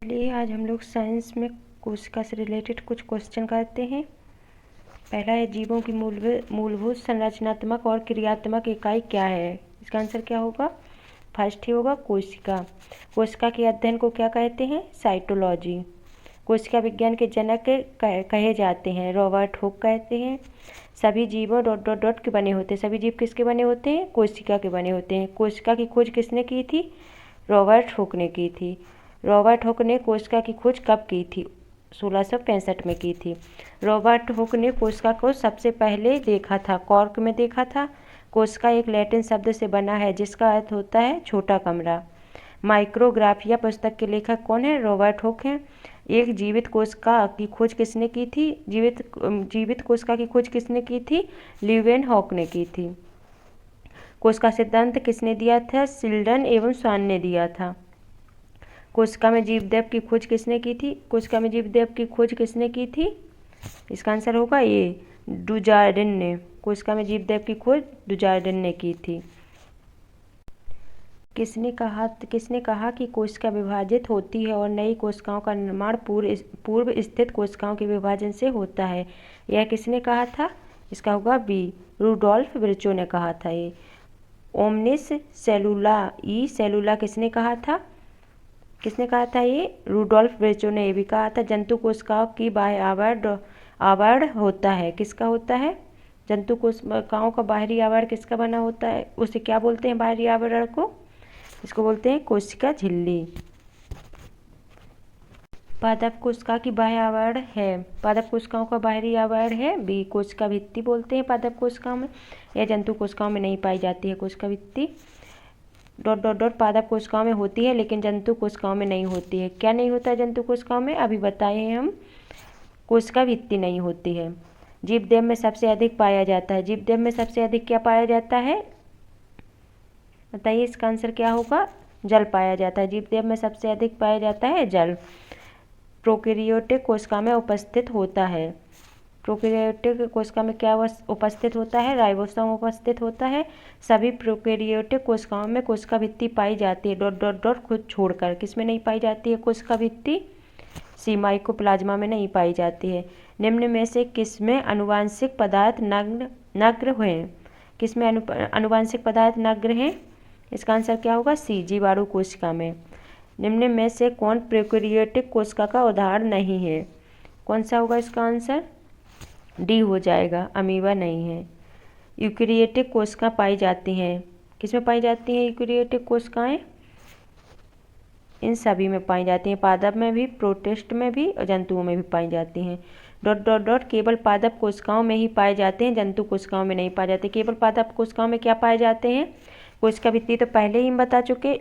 चलिए आज हम लोग साइंस में कोशिका से रिलेटेड कुछ क्वेश्चन करते हैं। पहला है जीवों की मूलभूत संरचनात्मक और क्रियात्मक इकाई क्या है। इसका आंसर क्या होगा? फर्स्ट ही होगा कोशिका। कोशिका के अध्ययन को क्या कहते हैं? साइटोलॉजी। कोशिका विज्ञान के जनक कहे जाते हैं, रॉबर्ट हुक कहते हैं। सभी जीवों डॉट डॉट डॉट के बने होते हैं। सभी जीव किसके बने होते हैं? कोशिका के बने होते हैं। कोशिका की खोज किसने की थी? रॉबर्ट हुक ने की थी। रॉबर्ट हुक ने कोशिका की खोज कब की थी? 1665 में की थी। रॉबर्ट हुक ने कोशिका को सबसे पहले देखा था, कॉर्क में देखा था। कोशिका एक लैटिन शब्द से बना है जिसका अर्थ होता है छोटा कमरा। माइक्रोग्राफिया पुस्तक के लेखक कौन है? रॉबर्ट हुक हैं। एक जीवित कोशिका की खोज किसने की थी? जीवित कोशिका की खोज किसने की थी? लीeuwenhoek ने की थी। कोशिका सिद्धांत किसने दिया था? शिल्डन एवं स्वान ने दिया था। कोशिका में जीवदेव की खोज किसने की थी? कोशिका में जीवदेव की खोज किसने की थी? इसका आंसर होगा ए, डुजार्डिन ने। कोशिका में जीवदेव की खोज डुजार्डिन ने की थी। किसने कहा कि कोशिका विभाजित होती है और नई कोशिकाओं का निर्माण पूर्व स्थित कोशिकाओं के विभाजन से होता है? यह किसने कहा था? इसका होगा बी, रुडोल्फ विर्चो ने कहा था। ये ओमनिस सेलुला ई सेलुला किसने कहा था? किसने कहा था? ये रुडोल्फ विर्चो ने ये भी कहा था। जंतु कोशिकाओं की बाह्य आवरण होता है, किसका होता है? जंतु कोशिकाओं का बाहरी आवरण किसका बना होता है? उसे क्या बोलते हैं बाहरी आवरण को? इसको बोलते हैं कोशिका झिल्ली। पादप कोशिका की बाह्य आवरण है, पादप कोशिकाओं का बाहरी आवरण है बी, कोशिका भित्ति बोलते हैं पादप कोशिकाओं में। यह जंतु कोशिकाओं में नहीं पाई जाती है कोशिका भित्ति। डॉट डॉट डॉट पादप कोशिकाओं में होती है लेकिन जंतु कोशिकाओं में नहीं होती है। क्या नहीं होता है जंतु कोशिकाओं में? अभी बताए हैं हम, कोशिका भित्ति नहीं होती है। जीवदेह में सबसे अधिक पाया जाता है। जीवदेह में सबसे अधिक क्या पाया जाता है? बताइए, इसका आंसर क्या होगा? जल पाया जाता है। जीवदेह में सबसे अधिक पाया जाता है जल। प्रोकैरियोटिक कोशिका में उपस्थित होता है। प्रोकैरियोटिक कोशिका में क्या उपस्थित होता है? राइबोसोम उपस्थित होता है। सभी प्रोकैरियोटिक कोशिकाओं में कोशिका भित्ति पाई जाती है, डॉट डॉट डॉट खुद छोड़कर। किसमें नहीं पाई जाती है कोशिका भित्ति? सी, माइकोप्लाज्मा में नहीं पाई जाती है। निम्न में से किसमें आनुवांशिक पदार्थ नग्न हैं? किसमें आनुवांशिक पदार्थ नग्न हैं? इसका आंसर क्या होगा? सी, जीवाणु कोशिका में। निम्न में से कौन प्रोकैरियोटिक कोशिका का उदाहरण नहीं है? कौन सा होगा इसका आंसर? डी हो जाएगा, अमीबा नहीं है। यूकेरियोटिक कोशिका पाई जाती हैं, किसमें पाई जाती हैं यूकेरियोटिक कोशिकाएं? इन सभी में पाई जाती हैं, पादप में भी, प्रोटिस्ट में भी और जंतुओं में भी पाई जाती हैं। डॉट डॉट डॉट केवल पादप कोशिकाओं में ही पाए जाते हैं, जंतु कोशिकाओं में नहीं पाए जाते। केवल पादप कोशिकाओं में क्या पाए जाते हैं? कोशिका भित्ति तो पहले ही हम बता चुके।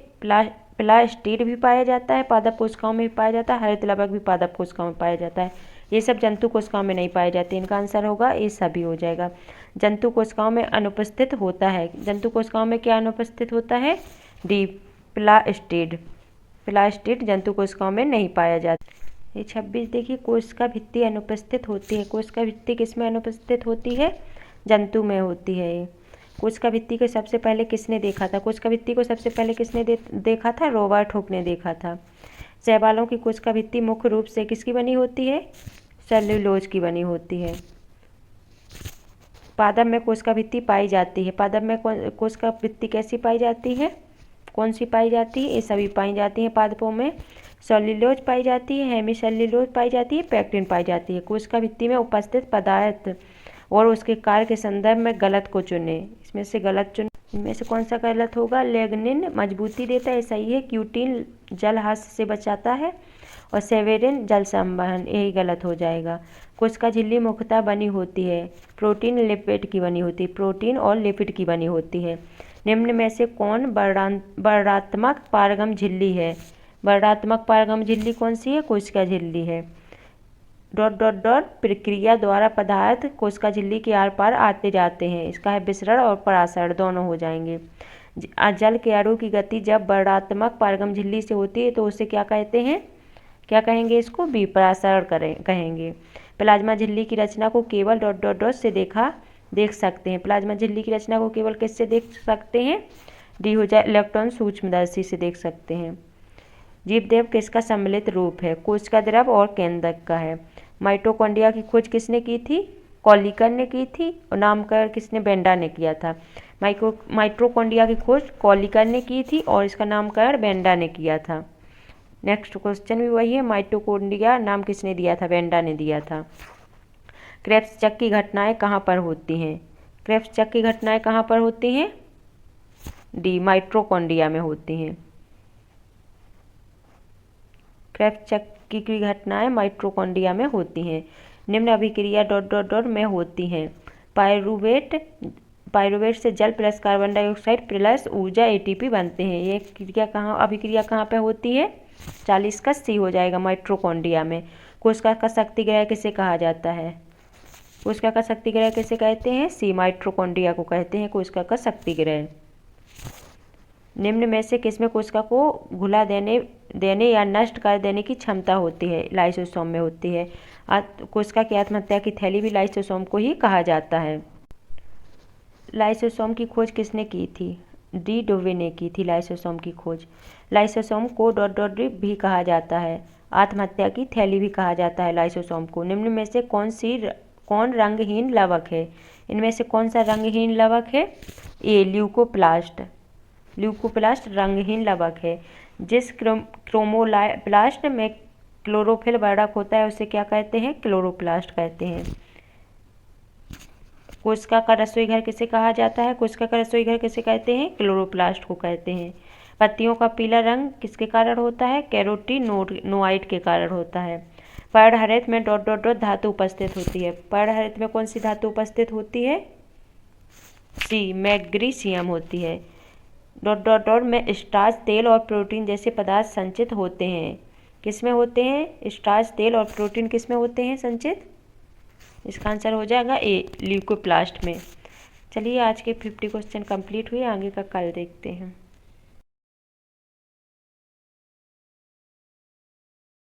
प्लास्टिड भी पाया जाता है, पादप कोशिकाओं में भी पाया जाता है। हरित लवक भी पादप कोशिकाओं में पाया जाता है। ये सब जंतु कोशिकाओं में नहीं पाए जाते। इनका आंसर होगा ये सभी हो जाएगा। जंतु कोशिकाओं में अनुपस्थित होता है। जंतु कोशिकाओं में क्या अनुपस्थित होता है? D, plastid. प्लास्टिड जंतु कोशिकाओं में नहीं पाया जाता। ये 26 देखिए, कोशिका भित्ति अनुपस्थित होती है। कोशिका भित्ति किसमें अनुपस्थित होती है? जंतु में होती है। ये कोशिका भित्ति को सबसे पहले किसने देखा था? कोशिका भित्ति को सबसे पहले किसने देखा था? रॉबर्ट हुक ने देखा था। शैवालों की कोशिका भित्ति मुख्य रूप से किसकी बनी होती है? सेल्यूलोज की बनी होती है। पादप में कोशिका भित्ति पाई जाती है। पादप में कोशिका भित्ति कैसी पाई जाती है? कौन सी पाई जाती है? ये सभी पाई जाती हैं पादपों में। सेल्यूलोज पाई जाती है, हेमी सेल्यूलोज पाई जाती है, पेक्टिन पाई जाती है। कोशिका भित्ति में उपस्थित पदार्थ और उसके कार्य के संदर्भ में गलत को चुने। इसमें से गलत चुने, इनमें से कौन सा गलत होगा? लिग्निन मजबूती देता है, सही है। क्यूटिन जलहास्य से बचाता है और सेवेरिन जल संवहन, यही गलत हो जाएगा। कोशिका झिल्ली मुख्यतः बनी होती है प्रोटीन लिपिड की बनी होती है, प्रोटीन और लिपिड की बनी होती है। निम्न में से कौन वर्णात्मक पारगम झिल्ली है? वर्णात्मक पारगम झिल्ली कौन सी है? कोशिका झिल्ली है। डॉट डॉट डॉट प्रक्रिया द्वारा पदार्थ कोशिका झिल्ली के आर पार आते जाते हैं। इसका है विसरण और परासरण, दोनों हो जाएंगे। जल के अणु की गति जब वर्णात्मक पारगम झिल्ली से होती है तो उसे क्या कहते हैं? क्या कहेंगे इसको? बी, परासरण कहेंगे। प्लाज्मा झिल्ली की रचना को केवल डॉट डॉट डॉट से देख सकते हैं। प्लाज्मा झिल्ली की रचना को केवल किससे देख सकते हैं? डी हो जाए, इलेक्ट्रॉन सूक्ष्मदर्शी से देख सकते हैं। जीवदेह किसका सम्मिलित रूप है? कोशिका द्रव और केंद्रक का है। माइटोकॉन्ड्रिया की खोज किसने की थी? कॉलिकर ने की थी और नामकरण किसने? बेंडा ने किया था। माइटोकॉन्ड्रिया की खोज कॉलिकर ने की थी और इसका नामकरण बेंडा ने किया था। नेक्स्ट क्वेश्चन भी वही है, माइटोकॉन्ड्रिया नाम किसने दिया था? बेंडा ने दिया था। क्रेब्स चक की घटनाएं कहाँ पर होती हैं? क्रेब्स चक की घटनाएं कहाँ पर होती हैं? डी, माइटोकॉन्ड्रिया में होती हैं। क्रेब्स चक की घटनाएं माइटोकॉन्ड्रिया में होती हैं। निम्न अभिक्रिया ... में होती हैं। पायरुवेट से जल प्लस कार्बन डाइऑक्साइड प्लस ऊर्जा एटीपी बनते हैं। ये अभिक्रिया कहाँ पे होती है? 40 का सी हो जाएगा, माइटोकॉन्ड्रिया में। कोशिका का शक्तिग्रह किसे कहा जाता है? कोशिका का शक्तिग्रह किसे कहते हैं? सी, माइटोकॉन्ड्रिया को कहते हैं कोशिका का शक्तिग्रह। निम्न में से किसमें कोशिका को घुला देने या नष्ट कर देने की क्षमता होती है? लाइसोसोम में होती है। कोशिका की आत्महत्या की थैली भी लाइसोसोम को ही कहा जाता है। लाइसोसोम की खोज किसने की थी? डी, डोवे ने की थी लाइसोसोम की खोज। लाइसोसोम को ... भी कहा जाता है। आत्महत्या की थैली भी कहा जाता है लाइसोसोम को। निम्न में से कौन रंगहीन लवक है? इनमें से कौन सा रंगहीन लवक है? ए, ल्यूकोप्लास्ट। ल्यूकोप्लास्ट रंगहीन लवक है। जिस क्रोमोप्लास्ट में क्लोरोफिल वर्णक होता है उसे क्या कहते हैं? क्लोरोप्लास्ट कहते हैं। कोशिका का रसोई घर किसे कहा जाता है? कोशिका का रसोई घर किसे कहते हैं? क्लोरोप्लास्ट को कहते हैं। पत्तियों का पीला रंग किसके कारण होता है? कैरोटीनोइड के कारण होता है। पर्णहरित में ... धातु उपस्थित होती है। पर्णहरित में कौन सी धातु उपस्थित होती है? सी, मैग्नीशियम होती है। ... में स्टार्च, तेल और प्रोटीन जैसे पदार्थ संचित होते हैं। किसमें होते हैं? स्टार्च, तेल और प्रोटीन किसमें होते हैं संचित? इसका आंसर हो जाएगा ए, ल्यूकोप्लास्ट में। चलिए आज के 50 क्वेश्चन कंप्लीट हुए, आगे का कल देखते हैं।